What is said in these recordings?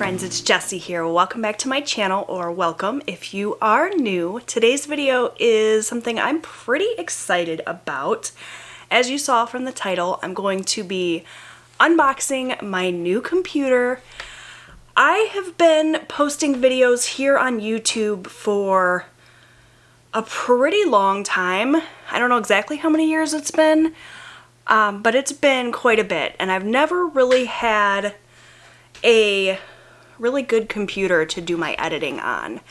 friends, it's Jessie here. Welcome back to my channel, or welcome if you are new. Today's video is something I'm pretty excited about. As you saw from the title, I'm going to be unboxing my new computer. I have been posting videos here on YouTube for a pretty long time. I don't know exactly how many years it's been, but it's been quite a bit, and I've never really had a really good computer to do my editing on.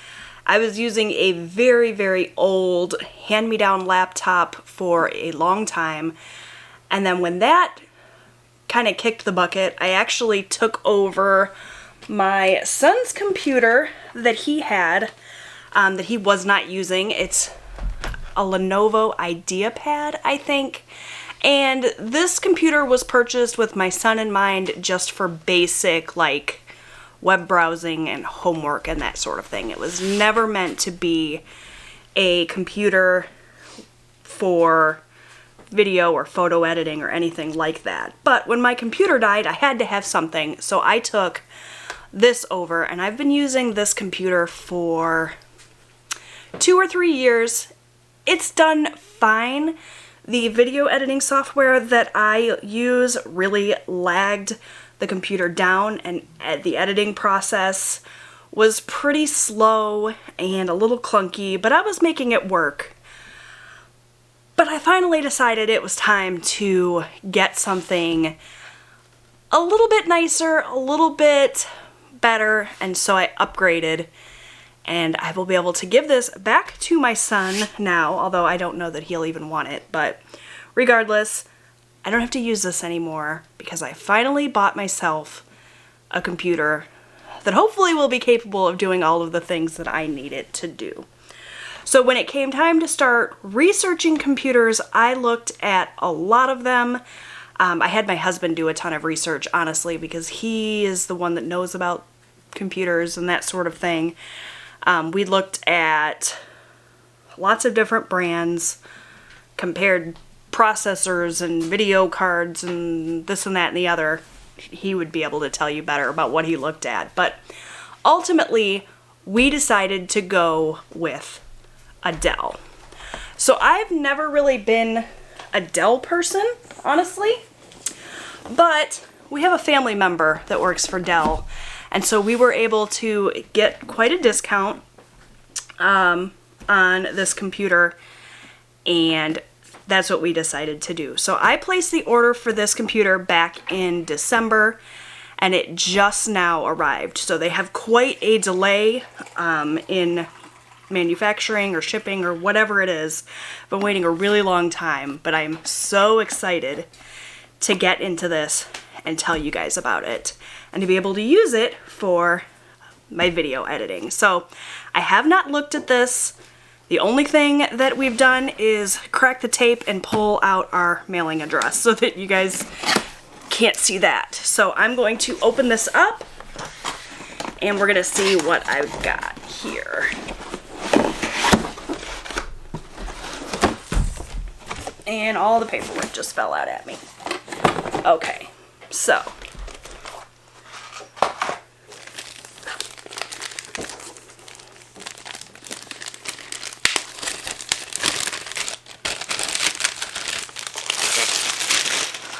I was using a very old hand-me-down laptop for a long time, and then when that kind of kicked the bucket, I actually took over my son's computer that he had, that he was not using. It's a Lenovo IdeaPad, I think. And this computer was purchased with my son in mind, just for basic, like, web browsing and homework and that sort of thing. It was never meant to be a computer for video or photo editing or anything like that. But when my computer died, I had to have something, so I took this over, and I've been using this computer for 2 or 3 years. It's done fine. The video editing software that I use really lagged the computer down, and the editing process was pretty slow and a little clunky, but I was making it work. But I finally decided it was time to get something a little bit nicer, a little bit better, and so I upgraded. And I will be able to give this back to my son now, although I don't know that he'll even want it. But regardless, I don't have to use this anymore because I finally bought myself a computer that hopefully will be capable of doing all of the things that I need it to do. So when it came time to start researching computers, I looked at a lot of them. I had my husband do a ton of research, honestly, because he is the one that knows about computers and that sort of thing. We looked at lots of different brands, compared processors and video cards and this and that and the other. He would be able to tell you better about what he looked at. But ultimately, we decided to go with a Dell. So I've never really been a Dell person, honestly. But we have a family member that works for Dell. And so we were able to get quite a discount on this computer, and that's what we decided to do. So I placed the order for this computer back in December, and it just now arrived. So they have quite a delay in manufacturing or shipping or whatever it is. I've been waiting a really long time, but I'm so excited to get into this and tell you guys about it, and to be able to use it for my video editing. So I have not looked at this. The only thing that we've done is crack the tape and pull out our mailing address so that you guys can't see that. So I'm going to open this up, and we're gonna see what I've got here. And all the paperwork just fell out at me. Okay, so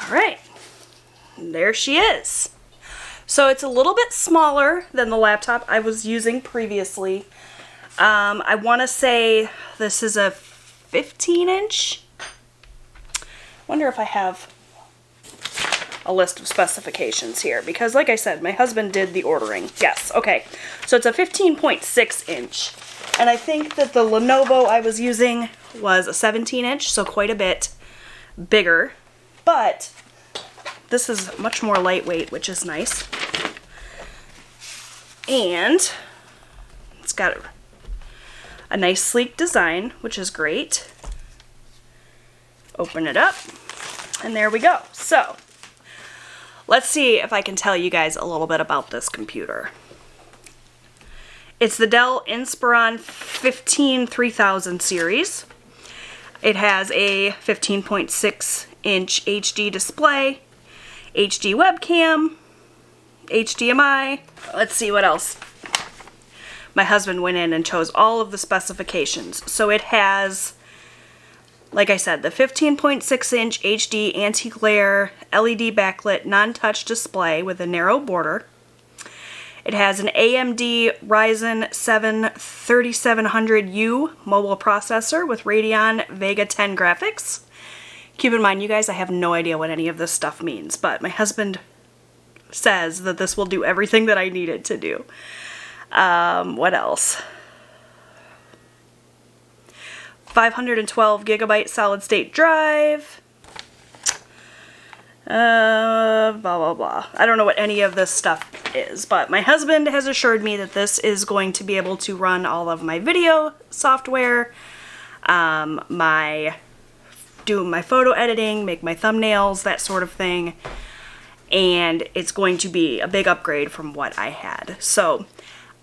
alright, there she is. So it's a little bit smaller than the laptop I was using previously. I want to say this is a 15-inch. Wonder if I have a list of specifications here, because like I said, my husband did the ordering. Yes, okay. So it's a 15.6 inch. And I think that the Lenovo I was using was a 17-inch, so quite a bit bigger. But this is much more lightweight, which is nice. And it's got a nice sleek design, which is great. Open it up, and there we go. So let's see if I can tell you guys a little bit about this computer. It's the Dell Inspiron 3000 series. It has a 15.6 inch HD display, HD webcam, HDMI. Let's see what else. My husband went in and chose all of the specifications. So it has, like I said, the 15.6-inch HD anti-glare LED backlit non-touch display with a narrow border. It has an AMD Ryzen 7 3700U mobile processor with Radeon Vega 10 graphics. Keep in mind, you guys, I have no idea what any of this stuff means, but my husband says that this will do everything that I need it to do. What else? 512 gigabyte solid state drive. Blah, blah, blah. I don't know what any of this stuff is, but my husband has assured me that this is going to be able to run all of my video software, do my photo editing, make my thumbnails, that sort of thing, and it's going to be a big upgrade from what I had. So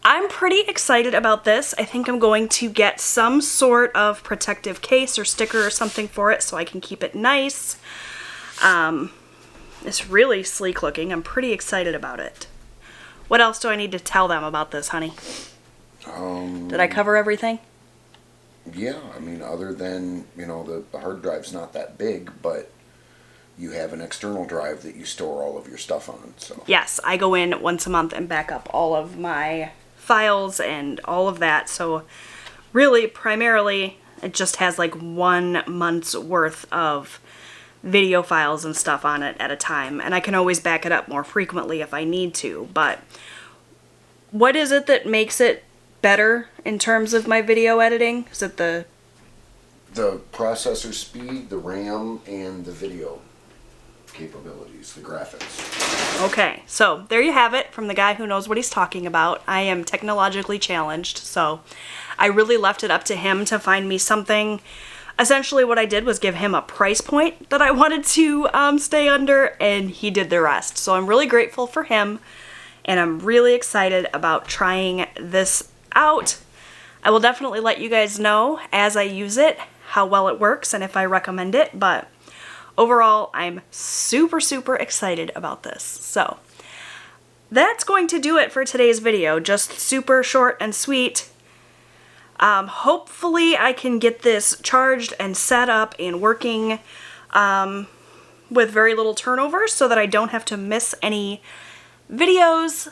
I'm pretty excited about this. I think I'm going to get some sort of protective case or sticker or something for it so I can keep it nice. It's really sleek looking. I'm pretty excited about it. What else do I need to tell them about this, honey? Did I cover everything? Yeah, I mean, other than, you know, the hard drive's not that big, but you have an external drive that you store all of your stuff on, so. Yes, I go in once a month and back up all of my files and all of that, so really, primarily, it just has like 1 month's worth of video files and stuff on it at a time, and I can always back it up more frequently if I need to, but what is it that makes it better in terms of my video editing? Is it the processor speed, the RAM, and the video capabilities, the graphics. Okay, so there you have it from the guy who knows what he's talking about. I am technologically challenged, so I really left it up to him to find me something. Essentially what I did was give him a price point that I wanted to stay under, and he did the rest. So I'm really grateful for him, and I'm really excited about trying this out. I will definitely let you guys know as I use it how well it works and if I recommend it, but overall I'm super excited about this. So that's going to do it for today's video. Just super short and sweet. Hopefully I can get this charged and set up and working with very little turnover so that I don't have to miss any videos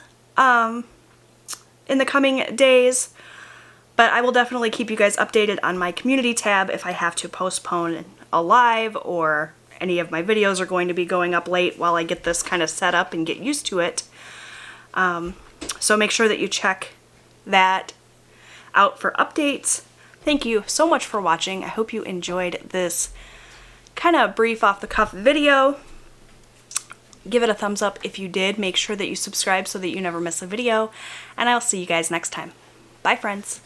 in the coming days, but I will definitely keep you guys updated on my community tab if I have to postpone a live or any of my videos are going to be going up late while I get this kind of set up and get used to it. So make sure that you check that out for updates. Thank you so much for watching. I hope you enjoyed this kind of brief off the cuff video. Give it a thumbs up if you did. Make sure that you subscribe so that you never miss a video, and I'll see you guys next time. Bye, friends.